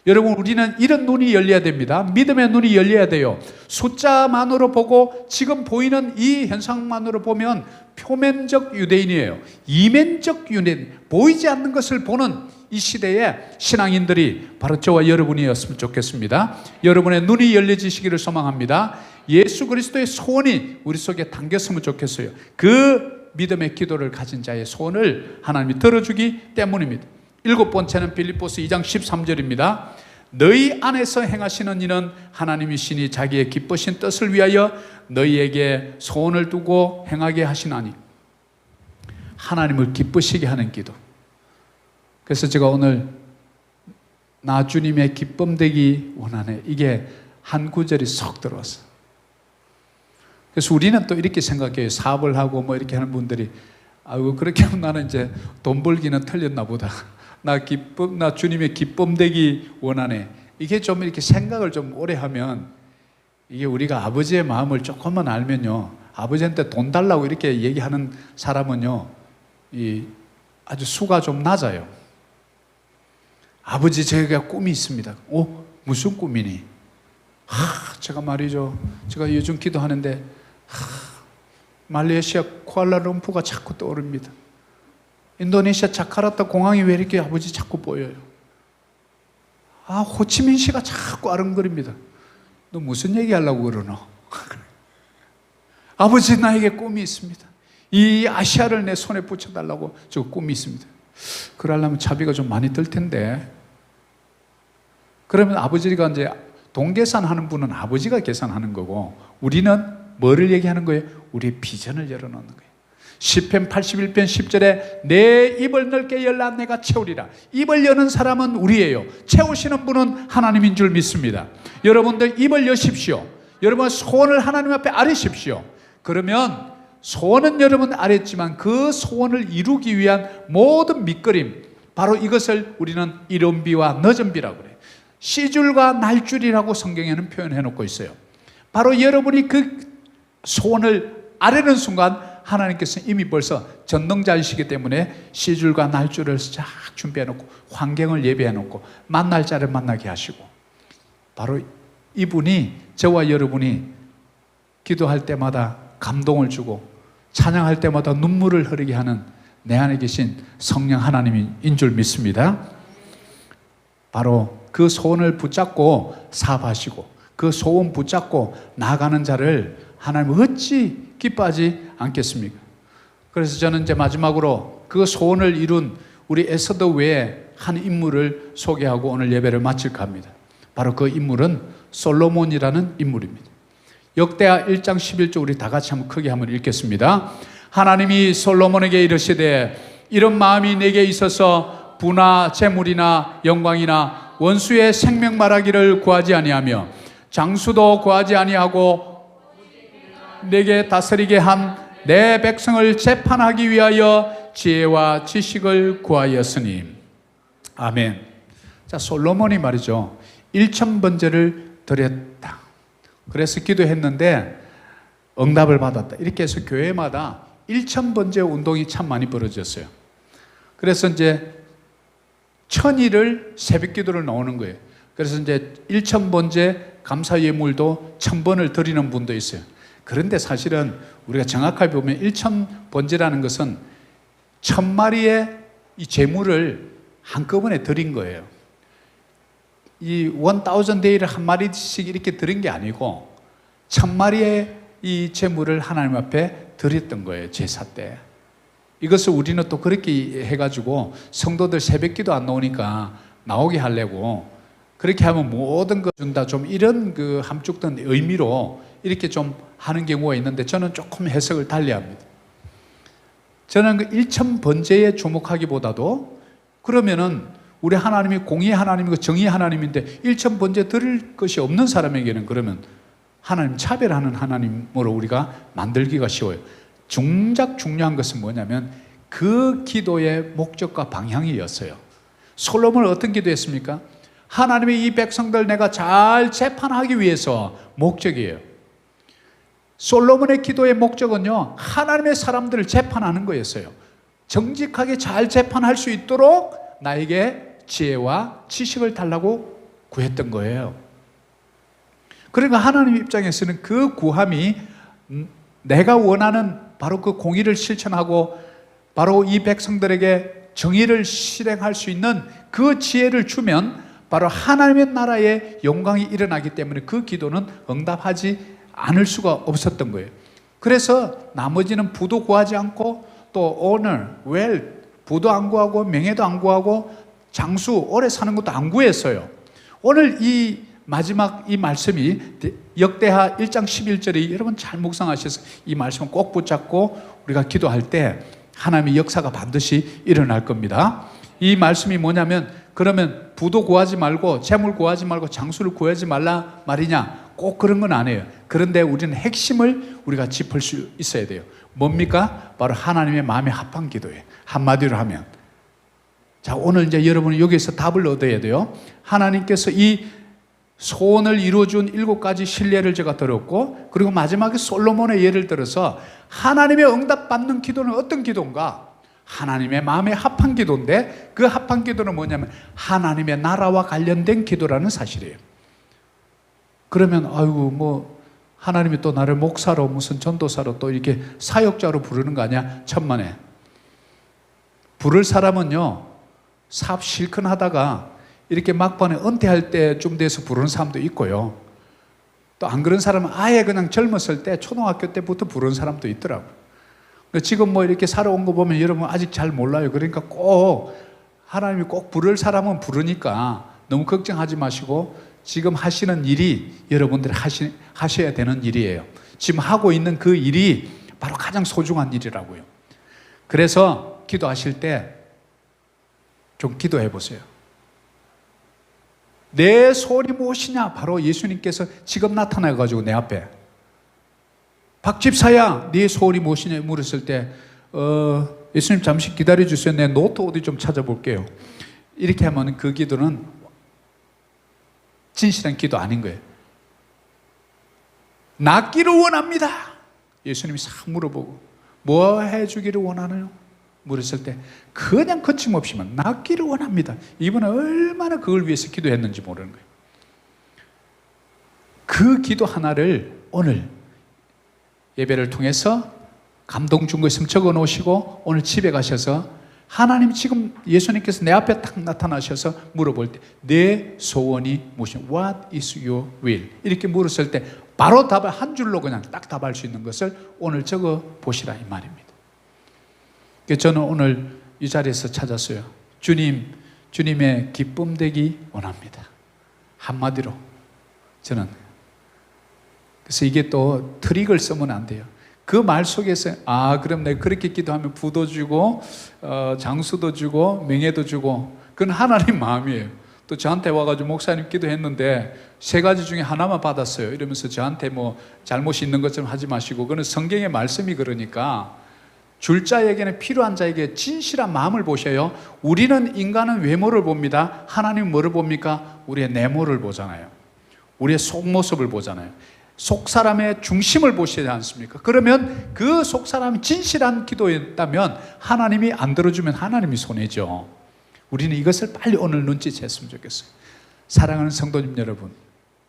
여러분 우리는 이런 눈이 열려야 됩니다. 믿음의 눈이 열려야 돼요. 숫자만으로 보고 지금 보이는 이 현상만으로 보면 표면적 유대인이에요. 이면적 유대인, 보이지 않는 것을 보는 이 시대에 신앙인들이 바로 저와 여러분이었으면 좋겠습니다. 여러분의 눈이 열려지시기를 소망합니다. 예수 그리스도의 소원이 우리 속에 담겼으면 좋겠어요. 그 믿음의 기도를 가진 자의 소원을 하나님이 들어주기 때문입니다. 7번째는 빌립보서 2장 13절입니다. 너희 안에서 행하시는 이는 하나님이시니 자기의 기쁘신 뜻을 위하여 너희에게 소원을 두고 행하게 하시나니. 하나님을 기쁘시게 하는 기도. 그래서 제가 오늘 나 주님의 기쁨 되기 원하네, 이게 한 구절이 쏙 들어왔어요. 그래서 우리는 또 이렇게 생각해요. 사업을 하고 뭐 이렇게 하는 분들이, 아이고, 그렇게 하면 나는 이제 돈 벌기는 틀렸나 보다. 나 주님의 기쁨 되기 원하네. 이게 좀 이렇게 생각을 좀 오래 하면, 이게 우리가 아버지의 마음을 조금만 알면요, 아버지한테 돈 달라고 이렇게 얘기하는 사람은요, 아주 수가 좀 낮아요. 아버지, 제가 꿈이 있습니다. 무슨 꿈이니? 제가 말이죠, 제가 요즘 기도하는데 말레이시아 쿠알라룸푸가 자꾸 떠오릅니다. 인도네시아 자카르타 공항이 왜 이렇게 아버지 자꾸 보여요? 호치민시가 자꾸 아른거립니다. 너 무슨 얘기하려고 그러노? 아버지, 나에게 꿈이 있습니다. 이 아시아를 내 손에 붙여달라고 저 꿈이 있습니다. 그러려면 차비가 좀 많이 들 텐데. 그러면 아버지가 이제 돈 계산하는 분은 아버지가 계산하는 거고, 우리는 뭐를 얘기하는 거예요? 우리의 비전을 열어놓는 거예요. 시편 81편 10절에 내 입을 넓게 열라 내가 채우리라. 입을 여는 사람은 우리예요. 채우시는 분은 하나님인 줄 믿습니다. 여러분들 입을 여십시오. 여러분 소원을 하나님 앞에 아뢰십시오. 그러면 소원은 여러분 아뢰지만 그 소원을 이루기 위한 모든 밑거림, 바로 이것을 우리는 이른 비와 늦은 비라고 그래요. 씨줄과 날줄이라고 성경에는 표현해 놓고 있어요. 바로 여러분이 그 소원을 아뢰는 순간 하나님께서 이미 벌써 전능자이시기 때문에 씨줄과 날줄을 쫙 준비해 놓고 환경을 예비해 놓고 만날 자를 만나게 하시고, 바로 이분이 저와 여러분이 기도할 때마다 감동을 주고 찬양할 때마다 눈물을 흐르게 하는 내 안에 계신 성령 하나님인 줄 믿습니다. 바로 그 소원을 붙잡고 사업하시고 그 소원 붙잡고 나아가는 자를 하나님은 어찌 기뻐하지 않겠습니까? 그래서 저는 이제 마지막으로 그 소원을 이룬 우리 에서드 외에 한 인물을 소개하고 오늘 예배를 마칠까 합니다. 바로 그 인물은 솔로몬이라는 인물입니다. 역대하 1장 11절 우리 다 같이 한번 크게 한번 읽겠습니다. 하나님이 솔로몬에게 이르시되 이런 마음이 내게 있어서 부나 재물이나 영광이나 원수의 생명 말하기를 구하지 아니하며 장수도 구하지 아니하고 내게 다스리게 한 내 백성을 재판하기 위하여 지혜와 지식을 구하였으니. 아멘. 자, 솔로몬이 말이죠, 1000번제를 드렸다. 그래서 기도했는데 응답을 받았다. 이렇게 해서 교회마다 1000번제 운동이 참 많이 벌어졌어요. 그래서 이제 1000일을 새벽 기도를 나오는 거예요. 그래서 이제 1000번제 감사 예물도 1000번을 드리는 분도 있어요. 그런데 사실은 우리가 정확하게 보면 1000번제라는 것은 1000마리의 이 제물을 한꺼번에 드린 거예요. 이 1000데이를 한 마리씩 이렇게 드린 게 아니고 1000마리의 이 제물을 하나님 앞에 드렸던 거예요, 제사 때. 이것을 우리는 또 그렇게 해가지고 성도들 새벽기도 안 나오니까 나오게 하려고 그렇게 하면 모든 것 준다, 좀 이런 그 함축된 의미로 이렇게 좀 하는 경우가 있는데, 저는 조금 해석을 달리합니다. 저는 그 1000번제에 주목하기보다도, 그러면은 우리 하나님이 공의 하나님이고 정의 하나님인데 1000번제 드릴 것이 없는 사람에게는 그러면 하나님 차별하는 하나님으로 우리가 만들기가 쉬워요. 중작 중요한 것은 뭐냐면 그 기도의 목적과 방향이었어요. 솔로몬은 어떤 기도했습니까? 하나님의 이 백성들 내가 잘 재판하기 위해서 목적이에요. 솔로몬의 기도의 목적은요, 하나님의 사람들을 재판하는 거였어요. 정직하게 잘 재판할 수 있도록 나에게 지혜와 지식을 달라고 구했던 거예요. 그러니까 하나님 입장에서는 그 구함이 내가 원하는 바로 그 공의를 실천하고 바로 이 백성들에게 정의를 실행할 수 있는 그 지혜를 주면 바로 하나님의 나라의 영광이 일어나기 때문에 그 기도는 응답하지 않을 수가 없었던 거예요. 그래서 나머지는 부도 구하지 않고 또 honor, wealth, 부도 안 구하고 명예도 안 구하고 장수, 오래 사는 것도 안 구했어요. 오늘 이 마지막 이 말씀이 역대하 1장 11절에 여러분 잘 묵상하셔서 이 말씀을 꼭 붙잡고 우리가 기도할 때 하나님의 역사가 반드시 일어날 겁니다. 이 말씀이 뭐냐면, 그러면 부도 구하지 말고 재물 구하지 말고 장수를 구하지 말라 말이냐? 꼭 그런 건 아니에요. 그런데 우리는 핵심을 우리가 짚을 수 있어야 돼요. 뭡니까? 바로 하나님의 마음에 합한 기도예요. 한마디로 하면. 자, 오늘 이제 여러분은 여기서 답을 얻어야 돼요. 하나님께서 이 소원을 이루어준 7가지 신뢰를 제가 들었고, 그리고 마지막에 솔로몬의 예를 들어서 하나님의 응답받는 기도는 어떤 기도인가? 하나님의 마음에 합한 기도인데, 그 합한 기도는 뭐냐면 하나님의 나라와 관련된 기도라는 사실이에요. 그러면 아이고 뭐 하나님이 또 나를 목사로 무슨 전도사로 또 이렇게 사역자로 부르는 거 아니야? 천만에. 부를 사람은요, 사업 실컷 하다가 이렇게 막판에 은퇴할 때쯤 돼서 부르는 사람도 있고요. 또 안 그런 사람은 아예 그냥 젊었을 때 초등학교 때부터 부르는 사람도 있더라고요. 지금 뭐 이렇게 살아온 거 보면 여러분 아직 잘 몰라요. 그러니까 꼭 하나님이 꼭 부를 사람은 부르니까 너무 걱정하지 마시고 지금 하시는 일이 여러분들이 하셔야 되는 일이에요. 지금 하고 있는 그 일이 바로 가장 소중한 일이라고요. 그래서 기도하실 때 좀 기도해 보세요. 내 소원이 무엇이냐? 바로 예수님께서 지금 나타나가지고 내 앞에 박집사야 네 소원이 무엇이냐 물었을 때 예수님 잠시 기다려주세요. 내 노트 어디 좀 찾아볼게요. 이렇게 하면 그 기도는 진실한 기도 아닌 거예요. 낫기를 원합니다. 예수님이 싹 물어보고 뭐 해주기를 원하나요? 물었을 때 그냥 거침없이만 낫기를 원합니다. 이분은 얼마나 그걸 위해서 기도했는지 모르는 거예요. 그 기도 하나를 오늘 예배를 통해서 감동 준 거 있으면 적어 놓으시고 오늘 집에 가셔서 하나님 지금 예수님께서 내 앞에 딱 나타나셔서 물어볼 때 내 소원이 무엇이냐? What is your will? 이렇게 물었을 때 바로 답을 한 줄로 그냥 딱 답할 수 있는 것을 오늘 적어 보시라 이 말입니다. 저는 오늘 이 자리에서 찾았어요. 주님의 기쁨 되기 원합니다. 한마디로 저는. 그래서 이게 또 트릭을 쓰면 안 돼요. 그 말 속에서 그럼 내가 그렇게 기도하면 부도 주고 장수도 주고 명예도 주고 그건 하나님 마음이에요. 또 저한테 와가지고 목사님 기도했는데 3가지 중에 하나만 받았어요. 이러면서 저한테 뭐 잘못이 있는 것처럼 하지 마시고 그건 성경의 말씀이 그러니까 줄 자에게는 필요한 자에게 진실한 마음을 보셔요. 우리는 인간은 외모를 봅니다. 하나님은 뭐를 봅니까? 우리의 내모를 보잖아요. 우리의 속모습을 보잖아요. 속사람의 중심을 보시지 않습니까? 그러면 그 속사람이 진실한 기도였다면 하나님이 안 들어주면 하나님이 손해죠. 우리는 이것을 빨리 오늘 눈치챘으면 좋겠어요. 사랑하는 성도님 여러분,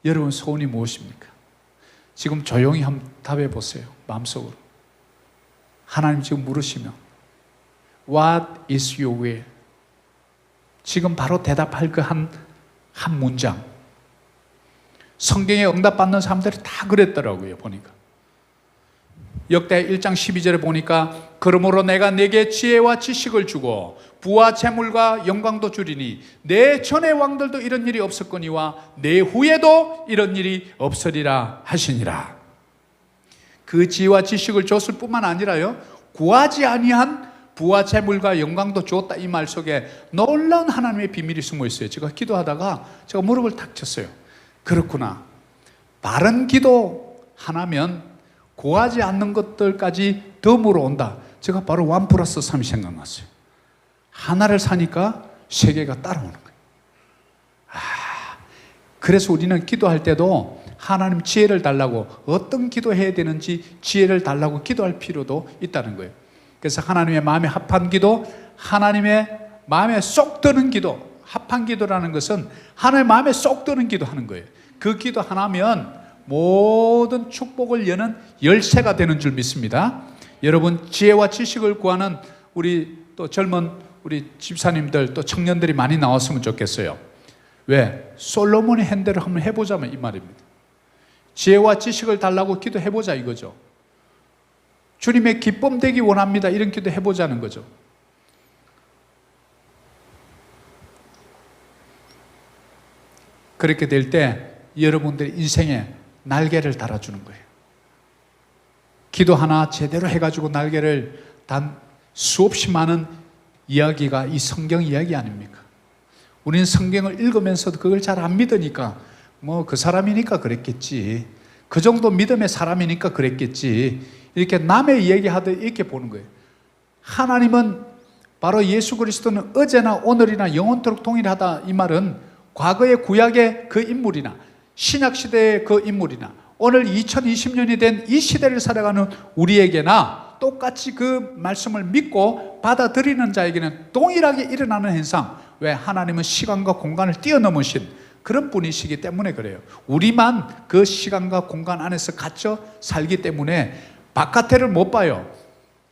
여러분 소원이 무엇입니까? 지금 조용히 한번 답해 보세요. 마음속으로. 하나님 지금 물으시면 What is your will? 지금 바로 대답할 그 한 문장. 성경에 응답받는 사람들이 다 그랬더라고요. 보니까 역대 1장 12절에 보니까 그러므로 내가 네게 지혜와 지식을 주고 부와 재물과 영광도 주리니 내 전의 왕들도 이런 일이 없었거니와 내 후에도 이런 일이 없으리라 하시니라. 그 지혜와 지식을 줬을 뿐만 아니라요, 구하지 아니한 부와 재물과 영광도 주었다. 이 말 속에 놀라운 하나님의 비밀이 숨어 있어요. 제가 기도하다가 제가 무릎을 탁 쳤어요. 그렇구나. 바른 기도 하나면 구하지 않는 것들까지 덤으로 온다. 제가 바로 1+3이 생각났어요. 하나를 사니까 3개가 따라오는 거예요. 그래서 우리는 기도할 때도 하나님 지혜를 달라고, 어떤 기도해야 되는지 지혜를 달라고 기도할 필요도 있다는 거예요. 그래서 하나님의 마음에 합한 기도, 하나님의 마음에 쏙 드는 기도, 합한 기도라는 것은 하나님의 마음에 쏙 드는 기도 하는 거예요. 그 기도 하나면 모든 축복을 여는 열쇠가 되는 줄 믿습니다. 여러분 지혜와 지식을 구하는 우리 또 젊은 우리 집사님들 또 청년들이 많이 나왔으면 좋겠어요. 왜? 솔로몬의 행대를 한번 해보자면 이 말입니다. 지혜와 지식을 달라고 기도해보자 이거죠. 주님의 기쁨 되기 원합니다. 이런 기도 해보자는 거죠. 그렇게 될 때 여러분들의 인생에 날개를 달아주는 거예요. 기도 하나 제대로 해가지고 날개를 단 수없이 많은 이야기가 이 성경 이야기 아닙니까? 우리는 성경을 읽으면서도 그걸 잘 안 믿으니까 뭐 그 사람이니까 그랬겠지, 그 정도 믿음의 사람이니까 그랬겠지, 이렇게 남의 얘기하듯 이렇게 보는 거예요. 하나님은 바로 예수 그리스도는 어제나 오늘이나 영원토록 동일하다. 이 말은 과거의 구약의 그 인물이나 신약시대의 그 인물이나 오늘 2020년이 된 이 시대를 살아가는 우리에게나 똑같이 그 말씀을 믿고 받아들이는 자에게는 동일하게 일어나는 현상. 왜? 하나님은 시간과 공간을 뛰어넘으신 그런 분이시기 때문에 그래요. 우리만 그 시간과 공간 안에서 갇혀 살기 때문에 바깥에를 못 봐요.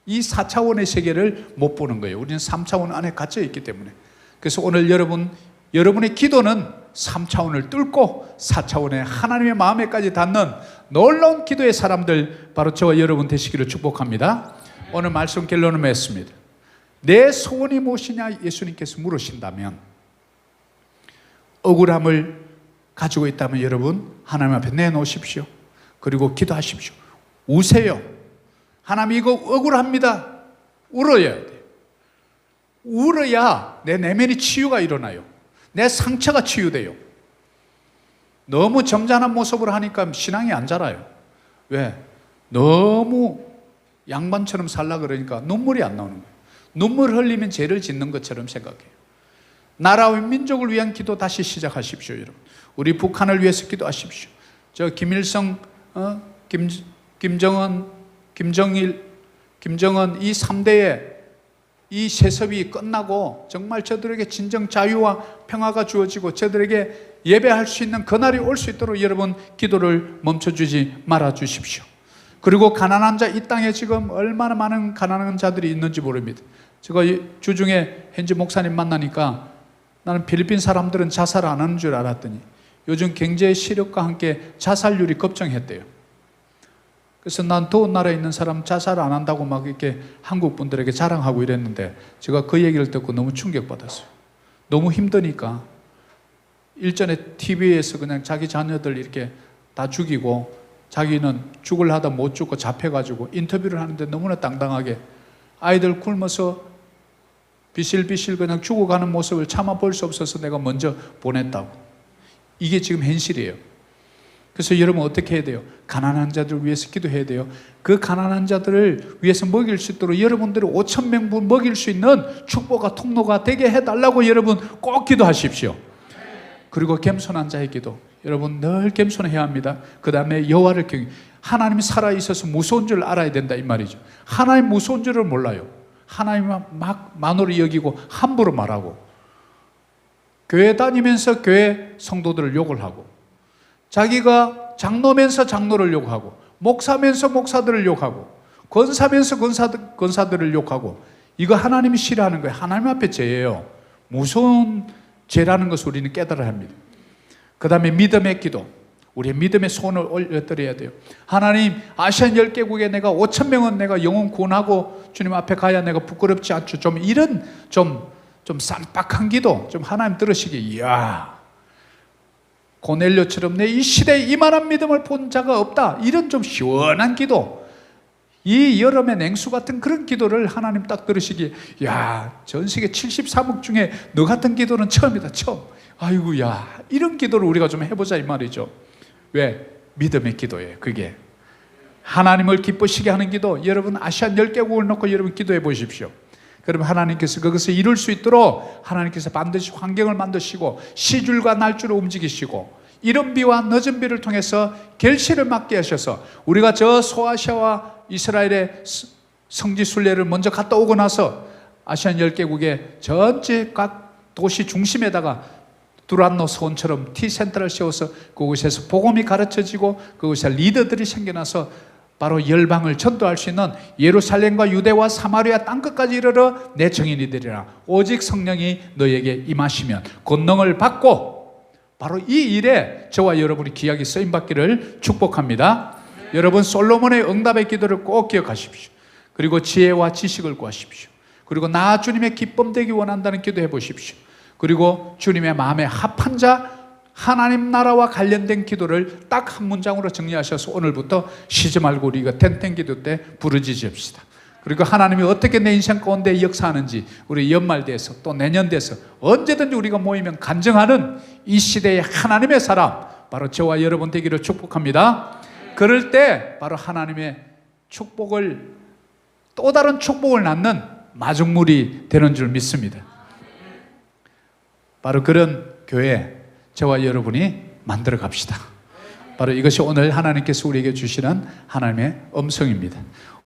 이 4차원의 세계를 못 보는 거예요. 우리는 3차원 안에 갇혀 있기 때문에. 그래서 오늘 여러분의 기도는 3차원을 뚫고 4차원의 하나님의 마음에까지 닿는 놀라운 기도의 사람들, 바로 저와 여러분 되시기를 축복합니다. 오늘 말씀 결론을 맺습니다. 내 소원이 무엇이냐 예수님께서 물으신다면, 억울함을 가지고 있다면 여러분 하나님 앞에 내놓으십시오. 그리고 기도하십시오. 우세요. 하나님 이거 억울합니다. 울어야 돼요. 울어야 내 내면이 치유가 일어나요. 내 상처가 치유돼요. 너무 점잖은 모습으로 하니까 신앙이 안 자라요. 왜? 너무 양반처럼 살라 그러니까 눈물이 안 나오는 거예요. 눈물 흘리면 죄를 짓는 것처럼 생각해요. 나라와 민족을 위한 기도 다시 시작하십시오, 여러분. 우리 북한을 위해서 기도하십시오. 저 김일성, 김정은, 김정일, 김정은 이 3대의 이 세습이 끝나고 정말 저들에게 진정 자유와 평화가 주어지고 저들에게 예배할 수 있는 그날이 올 수 있도록 여러분 기도를 멈춰주지 말아 주십시오. 그리고 가난한 자, 이 땅에 지금 얼마나 많은 가난한 자들이 있는지 모릅니다. 제가 주중에 현지 목사님 만나니까 나는 필리핀 사람들은 자살 안 하는 줄 알았더니 요즘 경제 시력과 함께 자살률이 급증했대요. 그래서 난 더운 나라에 있는 사람 자살 안 한다고 막 이렇게 한국 분들에게 자랑하고 이랬는데 제가 그 얘기를 듣고 너무 충격받았어요. 너무 힘드니까 일전에 TV에서 그냥 자기 자녀들 이렇게 다 죽이고 자기는 죽을라다 못 죽고 잡혀가지고 인터뷰를 하는데 너무나 당당하게 아이들 굶어서 비실비실 그냥 죽어가는 모습을 참아 볼 수 없어서 내가 먼저 보냈다고. 이게 지금 현실이에요. 그래서 여러분 어떻게 해야 돼요? 가난한 자들을 위해서 기도해야 돼요. 그 가난한 자들을 위해서 먹일 수 있도록 여러분들이 5,000명분 먹일 수 있는 축복과 통로가 되게 해달라고 여러분 꼭 기도하십시오. 그리고 겸손한 자의 기도, 여러분 늘 겸손해야 합니다. 그 다음에 여호와를 경외, 하나님이 살아있어서 무서운 줄 알아야 된다 이 말이죠. 하나님 무서운 줄을 몰라요. 하나님만 막 만으로 여기고 함부로 말하고, 교회 다니면서 교회 성도들을 욕을 하고, 자기가 장로면서 장로를 욕하고, 목사면서 목사들을 욕하고, 권사면서 권사들을 욕하고, 이거 하나님이 싫어하는 거예요. 하나님 앞에 죄예요. 무서운 죄라는 것을 우리는 깨달아야 합니다. 그 다음에 믿음의 기도, 우리의 믿음의 소원을 올려드려야 돼요. 하나님, 아시안 10개국에 내가 5,000명은 내가 영혼 구원하고 주님 앞에 가야 내가 부끄럽지 않죠. 좀 이런 좀 쌈박한 기도 좀 하나님 들으시기, 이야, 고넬료처럼 내 이 시대에 이만한 믿음을 본 자가 없다, 이런 좀 시원한 기도, 이 여름의 냉수 같은 그런 기도를 하나님 딱 들으시기, 야, 전 세계 73억 중에 너 같은 기도는 처음이다, 처음. 아이고야, 이런 기도를 우리가 좀 해보자 이 말이죠. 왜? 믿음의 기도예요. 그게 하나님을 기쁘시게 하는 기도. 여러분 아시안 10개국을 놓고 여러분 기도해 보십시오. 그러면 하나님께서 그것을 이룰 수 있도록 하나님께서 반드시 환경을 만드시고 시줄과 날줄을 움직이시고 이른 비와 늦은 비를 통해서 결실을 맺게 하셔서 우리가 저 소아시아와 이스라엘의 성지 순례를 먼저 갔다 오고 나서 아시안 10개국의 전체 각 도시 중심에다가 두란노 소원처럼 T센터를 세워서 그곳에서 복음이 가르쳐지고 그곳에 리더들이 생겨나서 바로 열방을 전도할 수 있는 예루살렘과 유대와 사마리아 땅끝까지 이르러 내 증인이 되리라. 오직 성령이 너에게 임하시면 권능을 받고, 바로 이 일에 저와 여러분이 귀하게 쓰임받기를 축복합니다. 여러분 솔로몬의 응답의 기도를 꼭 기억하십시오. 그리고 지혜와 지식을 구하십시오. 그리고 나 주님의 기쁨 되기 원한다는 기도해 보십시오. 그리고 주님의 마음에 합한 자, 하나님 나라와 관련된 기도를 딱 한 문장으로 정리하셔서 오늘부터 쉬지 말고 우리가 텐텐 기도 때 부르짖읍시다. 그리고 하나님이 어떻게 내 인생 가운데 역사하는지 우리 연말 돼서 또 내년 돼서 언제든지 우리가 모이면 간증하는 이 시대의 하나님의 사람, 바로 저와 여러분 되기를 축복합니다. 그럴 때 바로 하나님의 축복을, 또 다른 축복을 낳는 마중물이 되는 줄 믿습니다. 바로 그런 교회 저와 여러분이 만들어 갑시다. 바로 이것이 오늘 하나님께서 우리에게 주시는 하나님의 음성입니다.